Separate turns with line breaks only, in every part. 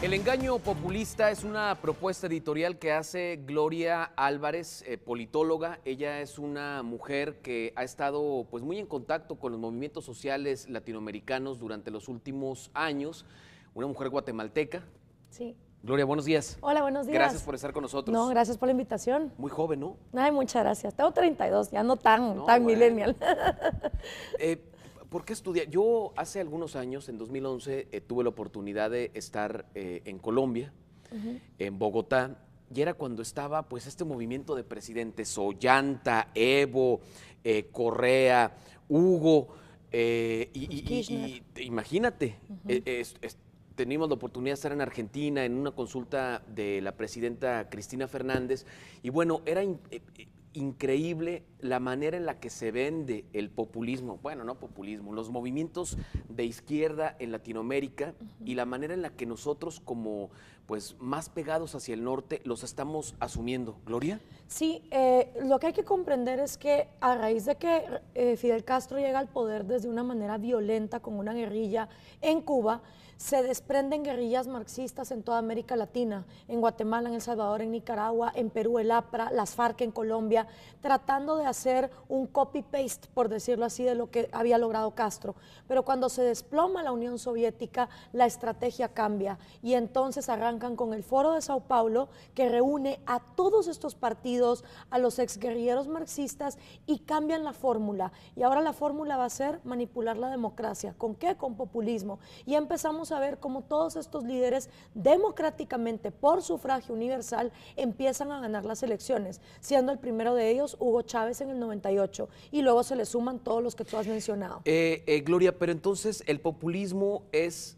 El engaño populista es una propuesta editorial que hace Gloria Álvarez, politóloga. Ella es una mujer que ha estado pues muy en contacto con los movimientos sociales latinoamericanos durante los últimos años. Una mujer guatemalteca.
Sí.
Gloria, buenos días.
Hola, buenos días.
Gracias por estar con nosotros.
No, gracias por la invitación.
Muy joven, ¿no?
Ay, muchas gracias. Tengo 32, ya no tan
Bueno.
millennial.
¿Por qué estudiar? Yo hace algunos años, en 2011, tuve la oportunidad de estar en Colombia, en Bogotá, y era cuando estaba pues este movimiento de presidentes, Ollanta, Evo, Correa, Hugo, y imagínate, teníamos la oportunidad de estar en Argentina en una consulta de la presidenta Cristina Fernández, y bueno, era increíble la manera en la que se vende el populismo, bueno, no populismo, los movimientos de izquierda en Latinoamérica y la manera en la que nosotros como pues más pegados hacia el norte los estamos asumiendo. ¿Gloria?
Sí, lo que hay que comprender es que a raíz de que Fidel Castro llega al poder desde una manera violenta con una guerrilla en Cuba, se desprenden guerrillas marxistas en toda América Latina, en Guatemala, en El Salvador, en Nicaragua, en Perú, el APRA, las FARC en Colombia, tratando de hacer un copy-paste, por decirlo así, de lo que había logrado Castro. Pero cuando se desploma la Unión Soviética, la estrategia cambia y entonces arrancan con el Foro de Sao Paulo, que reúne a todos estos partidos, a los exguerrilleros marxistas, y cambian la fórmula. Y ahora la fórmula va a ser manipular la democracia. ¿Con qué? Con populismo. Y empezamos a ver cómo todos estos líderes democráticamente por sufragio universal empiezan a ganar las elecciones, siendo el primero de ellos Hugo Chávez en el 98, y luego se le suman todos los que tú has mencionado.
Gloria, pero entonces el populismo es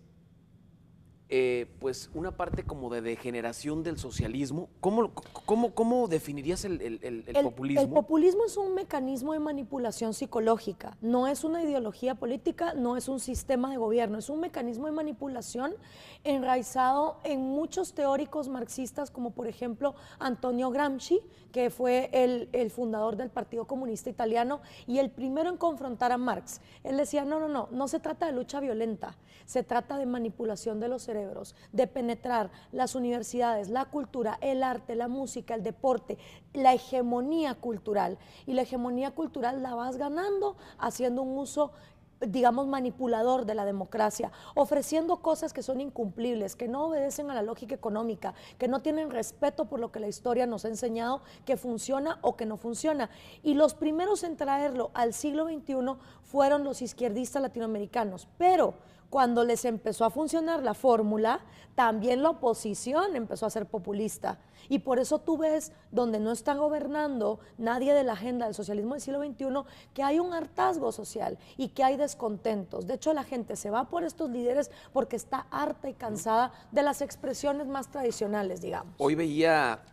pues una parte como de degeneración del socialismo. ¿Cómo definirías el populismo?
El populismo es un mecanismo de manipulación psicológica, no es una ideología política, no es un sistema de gobierno, es un mecanismo de manipulación enraizado en muchos teóricos marxistas, como por ejemplo Antonio Gramsci, que fue el fundador del Partido Comunista Italiano y el primero en confrontar a Marx. Él decía, no se trata de lucha violenta, se trata de manipulación de los cerebros, de penetrar las universidades, la cultura, el arte, la música, el deporte, la hegemonía cultural. Y la hegemonía cultural la vas ganando haciendo un uso, digamos, manipulador de la democracia, ofreciendo cosas que son incumplibles, que no obedecen a la lógica económica, que no tienen respeto por lo que la historia nos ha enseñado que funciona o que no funciona. Y los primeros en traerlo al siglo XXI fueron los izquierdistas latinoamericanos, pero cuando les empezó a funcionar la fórmula, también la oposición empezó a ser populista. Y por eso tú ves, donde no está gobernando nadie de la agenda del socialismo del siglo XXI, que hay un hartazgo social y que hay descontentos. De hecho, la gente se va por estos líderes porque está harta y cansada de las expresiones más tradicionales, digamos.
Hoy veía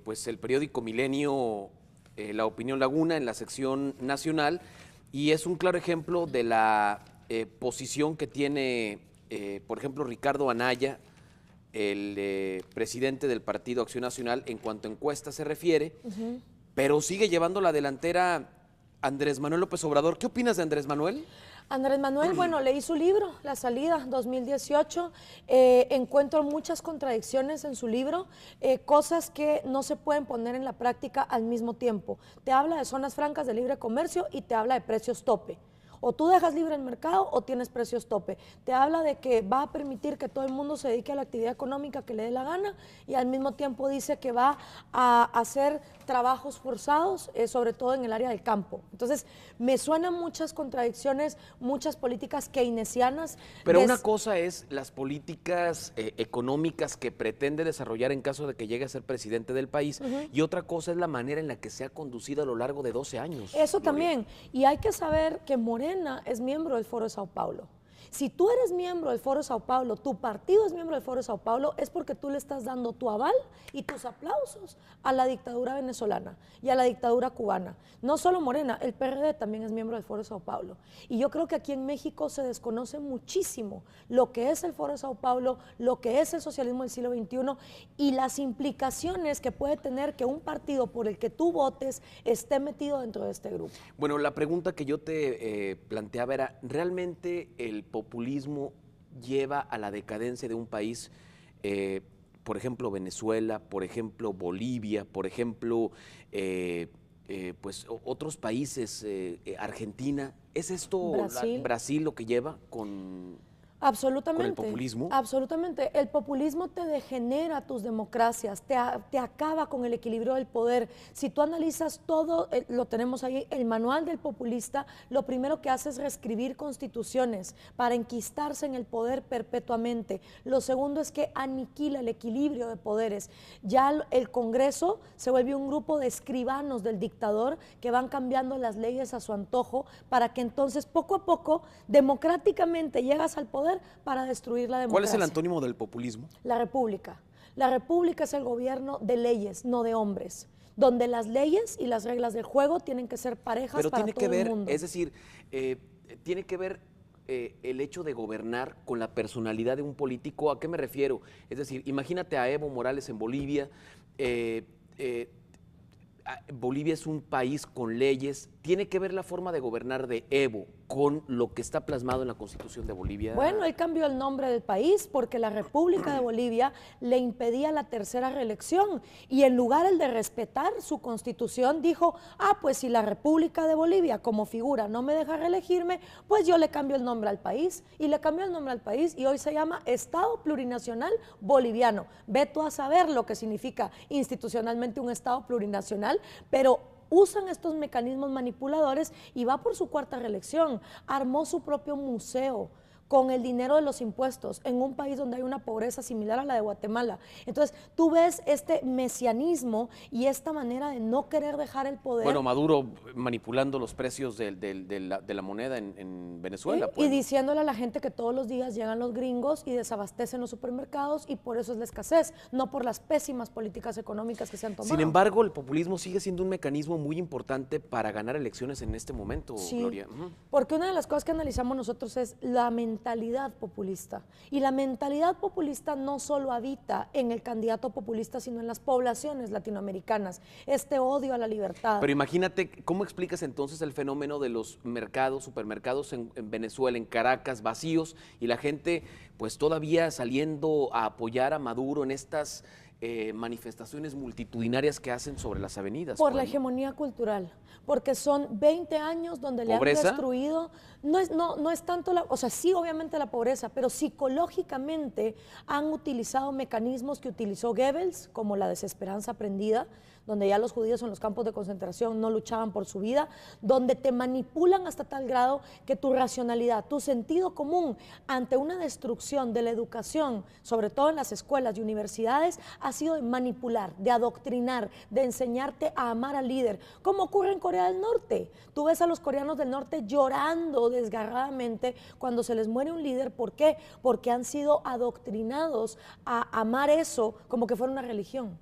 pues el periódico Milenio, La Opinión Laguna, en la sección nacional, y es un claro ejemplo de la posición que tiene, por ejemplo, Ricardo Anaya, el presidente del Partido Acción Nacional, en cuanto a encuestas se refiere, pero sigue llevando la delantera Andrés Manuel López Obrador. ¿Qué opinas de Andrés Manuel?
Andrés Manuel, bueno, leí su libro, La Salida, 2018, encuentro muchas contradicciones en su libro, cosas que no se pueden poner en la práctica al mismo tiempo. Te habla de zonas francas de libre comercio y te habla de precios tope. O tú dejas libre el mercado o tienes precios tope. Te habla de que va a permitir que todo el mundo se dedique a la actividad económica que le dé la gana, y al mismo tiempo dice que va a hacer trabajos forzados, sobre todo en el área del campo. Entonces, me suenan muchas contradicciones, muchas políticas keynesianas.
Pero una cosa es las políticas económicas que pretende desarrollar en caso de que llegue a ser presidente del país, y otra cosa es la manera en la que se ha conducido a lo largo de 12 años.
Eso también. Y hay que saber que Morena es miembro del Foro de Sao Paulo. Si tú eres miembro del Foro de Sao Paulo, tu partido es miembro del Foro de Sao Paulo, es porque tú le estás dando tu aval y tus aplausos a la dictadura venezolana y a la dictadura cubana. No solo Morena, el PRD también es miembro del Foro de Sao Paulo. Y yo creo que aquí en México se desconoce muchísimo lo que es el Foro de Sao Paulo, lo que es el socialismo del siglo XXI y las implicaciones que puede tener que un partido por el que tú votes esté metido dentro de este grupo.
Bueno, la pregunta que yo te planteaba era, ¿realmente el populismo lleva a la decadencia de un país? por ejemplo, Venezuela, por ejemplo, Bolivia, por ejemplo, pues otros países, Argentina. ¿Es esto Brasil lo que lleva con el
Absolutamente,
populismo?
absolutamente. El populismo te degenera tus democracias, te acaba con el equilibrio del poder. Si tú analizas todo, lo tenemos ahí, el manual del populista, lo primero que hace es reescribir constituciones para enquistarse en el poder perpetuamente. Lo segundo es que aniquila el equilibrio de poderes. Ya el Congreso se vuelve un grupo de escribanos del dictador que van cambiando las leyes a su antojo para que entonces poco a poco, democráticamente llegas al poder para destruir la democracia.
¿Cuál es el antónimo del populismo?
La república. La república es el gobierno de leyes, no de hombres, donde las leyes y las reglas del juego tienen que ser parejas
pero
para
tiene
todo
que ver,
el mundo.
es decir, tiene que ver el hecho de gobernar con la personalidad de un político. ¿A qué me refiero? Es decir, imagínate a Evo Morales en Bolivia. Bolivia es un país con leyes. ¿Tiene que ver la forma de gobernar de Evo con lo que está plasmado en la Constitución de Bolivia?
Bueno, él cambió el nombre del país porque la República de Bolivia le impedía la tercera reelección y en lugar el de respetar su Constitución dijo, pues si la República de Bolivia como figura no me deja reelegirme, pues yo le cambio el nombre al país y le cambió el nombre al país y hoy se llama Estado Plurinacional Boliviano. Ve tú a saber lo que significa institucionalmente un Estado plurinacional, pero usan estos mecanismos manipuladores y va por su cuarta reelección. Armó su propio museo con el dinero de los impuestos en un país donde hay una pobreza similar a la de Guatemala. Entonces, tú ves este mesianismo y esta manera de no querer dejar el poder.
Bueno, Maduro manipulando los precios de la moneda en Venezuela.
Y diciéndole a la gente que todos los días llegan los gringos y desabastecen los supermercados y por eso es la escasez, no por las pésimas políticas económicas que se han tomado.
Sin embargo, el populismo sigue siendo un mecanismo muy importante para ganar elecciones en este momento,
sí,
Gloria.
Porque una de las cosas que analizamos nosotros es la mentalidad populista. Y la mentalidad populista no solo habita en el candidato populista, sino en las poblaciones latinoamericanas. Este odio a la libertad.
Pero imagínate, ¿cómo explicas entonces el fenómeno de los mercados, supermercados en Venezuela, en Caracas, vacíos, y la gente pues todavía saliendo a apoyar a Maduro en estas manifestaciones multitudinarias que hacen sobre las avenidas?
Por la hegemonía cultural, porque son 20 años donde le han destruido, no es tanto o sea, sí obviamente la pobreza, pero psicológicamente han utilizado mecanismos que utilizó Goebbels, como la desesperanza aprendida, donde ya los judíos en los campos de concentración no luchaban por su vida, donde te manipulan hasta tal grado que tu racionalidad, tu sentido común ante una destrucción de la educación, sobre todo en las escuelas y universidades, ha sido de manipular, de adoctrinar, de enseñarte a amar al líder, como ocurre en Corea del Norte. Tú ves a los coreanos del norte llorando desgarradamente cuando se les muere un líder. ¿Por qué? Porque han sido adoctrinados a amar eso como que fuera una religión.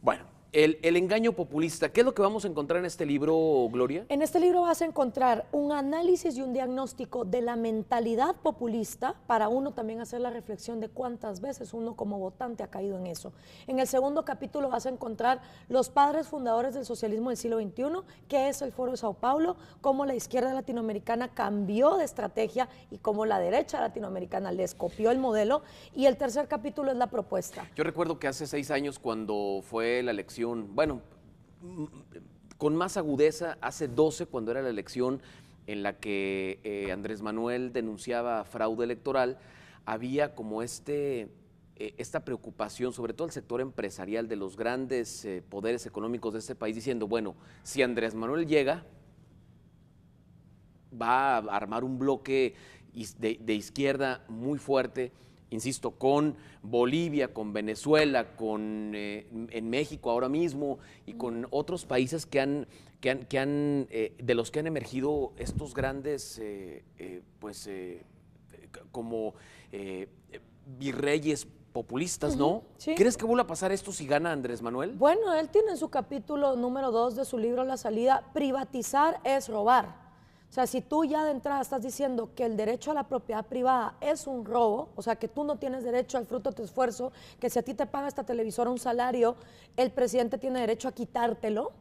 Bueno, el engaño populista, ¿qué es lo que vamos a encontrar en este libro, Gloria?
En este libro vas a encontrar un análisis y un diagnóstico de la mentalidad populista para uno también hacer la reflexión de cuántas veces uno como votante ha caído en eso. En el segundo capítulo vas a encontrar los padres fundadores del socialismo del siglo XXI, qué es el Foro de Sao Paulo, cómo la izquierda latinoamericana cambió de estrategia y cómo la derecha latinoamericana les copió el modelo. Y el tercer capítulo es la propuesta.
Yo recuerdo que hace 6 años cuando fue la elección, bueno, con más agudeza, hace 12, cuando era la elección en la que Andrés Manuel denunciaba fraude electoral, había como esta preocupación, sobre todo el sector empresarial de los grandes poderes económicos de este país, diciendo, bueno, si Andrés Manuel llega, va a armar un bloque de izquierda muy fuerte, insisto, con Bolivia, con Venezuela, en México ahora mismo y con otros países de los que han emergido estos grandes, como virreyes populistas, ¿no?
Sí.
¿Crees que vuelva a pasar esto si gana Andrés Manuel?
Bueno, él tiene en su capítulo número 2 de su libro La Salida, privatizar es robar. O sea, si tú ya de entrada estás diciendo que el derecho a la propiedad privada es un robo, o sea, que tú no tienes derecho al fruto de tu esfuerzo, que si a ti te paga esta televisora un salario, el presidente tiene derecho a quitártelo.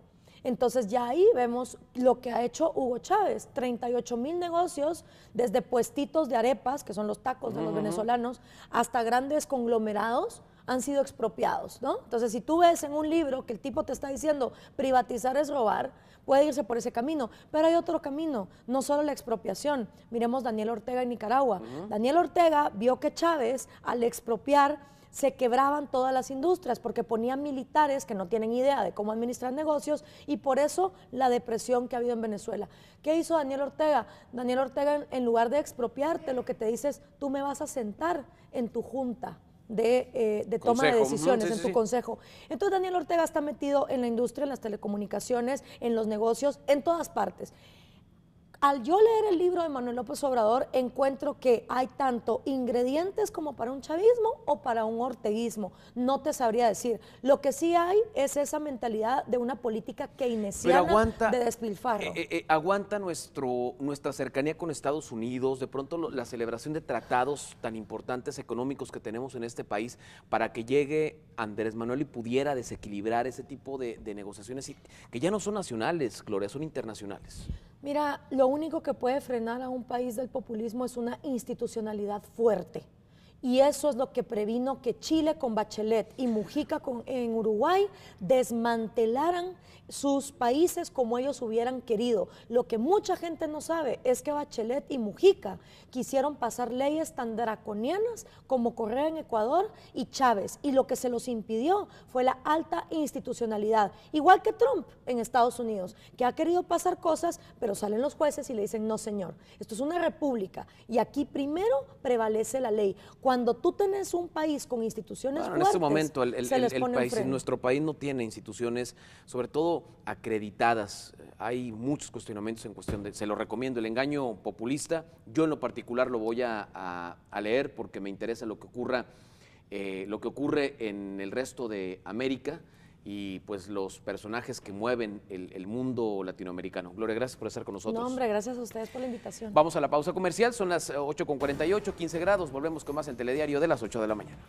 Entonces ya ahí vemos lo que ha hecho Hugo Chávez, 38,000 negocios, desde puestitos de arepas, que son los tacos de los venezolanos, hasta grandes conglomerados, han sido expropiados, ¿no? Entonces, si tú ves en un libro que el tipo te está diciendo privatizar es robar, puede irse por ese camino, pero hay otro camino, no solo la expropiación. Miremos Daniel Ortega en Nicaragua. Daniel Ortega vio que Chávez, al expropiar, se quebraban todas las industrias porque ponían militares que no tienen idea de cómo administrar negocios, y por eso la depresión que ha habido en Venezuela. ¿Qué hizo Daniel Ortega? Daniel Ortega, en lugar de expropiarte, lo que te dice es, tú me vas a sentar en tu junta de toma de decisiones, en tu consejo. Entonces Daniel Ortega está metido en la industria, en las telecomunicaciones, en los negocios, en todas partes. Al yo leer el libro de Manuel López Obrador, encuentro que hay tanto ingredientes como para un chavismo o para un orteguismo. No te sabría decir. Lo que sí hay es esa mentalidad de una política keynesiana de despilfarro.
Aguanta nuestra cercanía con Estados Unidos, de pronto la celebración de tratados tan importantes económicos que tenemos en este país, para que llegue Andrés Manuel y pudiera desequilibrar ese tipo de negociaciones que ya no son nacionales, Gloria, son internacionales.
Mira, lo único que puede frenar a un país del populismo es una institucionalidad fuerte. Y eso es lo que previno que Chile con Bachelet y Mujica en Uruguay desmantelaran sus países como ellos hubieran querido. Lo que mucha gente no sabe es que Bachelet y Mujica quisieron pasar leyes tan draconianas como Correa en Ecuador y Chávez, y lo que se los impidió fue la alta institucionalidad, igual que Trump en Estados Unidos, que ha querido pasar cosas, pero salen los jueces y le dicen, no señor, esto es una república y aquí primero prevalece la ley. Cuando tú tenés un país con instituciones fuertes,
en este momento nuestro país no tiene instituciones, sobre todo acreditadas. Hay muchos cuestionamientos en cuestión de, se lo recomiendo, El engaño populista. Yo en lo particular lo voy a leer porque me interesa lo que ocurre en el resto de América y pues los personajes que mueven el mundo latinoamericano. Gloria, gracias por estar con nosotros.
No, hombre, gracias a ustedes por la invitación.
Vamos a la pausa comercial, son las 8:48, 15 grados. Volvemos con más en Telediario de las 8 de la mañana.